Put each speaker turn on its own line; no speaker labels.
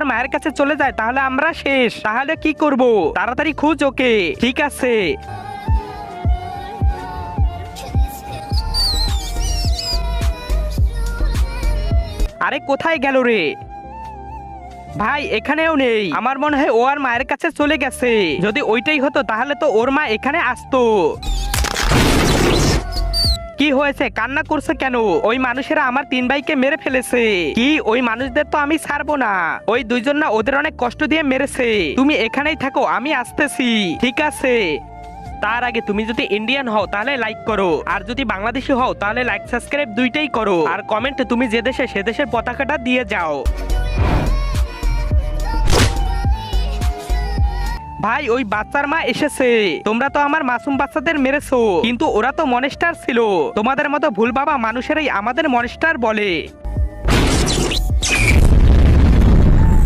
ওর মায়ের কাছে চলে যায় তাহলে আমরা শেষ। তাহলে কি করব? তাড়াতাড়ি খুঁজ ওকে। ঠিক আছে। আরে কোথায় গেল রে ভাই? এখানেও নেই। আমার মনে হয় ও আর মায়ের কাছে চলে গেছে। যদি ওইটাই হতো তাহলে তো ওর মা এখানে আসতো। কি হয়েছে? কান্না করছে কেন? ওই মানুষেরা আমার 3 ভাইকে মেরে ফেলেছে। কি? ওই মানুষদের তো আমি ছাড়বো না। ওই দুইজন না ওদের অনেক কষ্ট দিয়ে মেরেছে। তুমি এখানেই থাকো, আমি আসতেছি। ঠিক আছে। তার আগে তুমি যদি ইন্ডিয়ান হও তাহলে লাইক করো, আর যদি বাংলাদেশি হও তাহলে লাইক সাবস্ক্রাইব দুইটাই করো, আর কমেন্টে তুমি যে দেশে সে দেশের পতাকাটা দিয়ে যাও। ভাই ওই বাচ্চার মা এসেছে। তোমরা তো আমার মাসুম বাচ্চাদের মেরেছো, কিন্তু ওরা তো মনস্টার ছিল। তোমাদের মতো ভুল বাবা মানুষেরাই আমাদের মনস্টার বলে।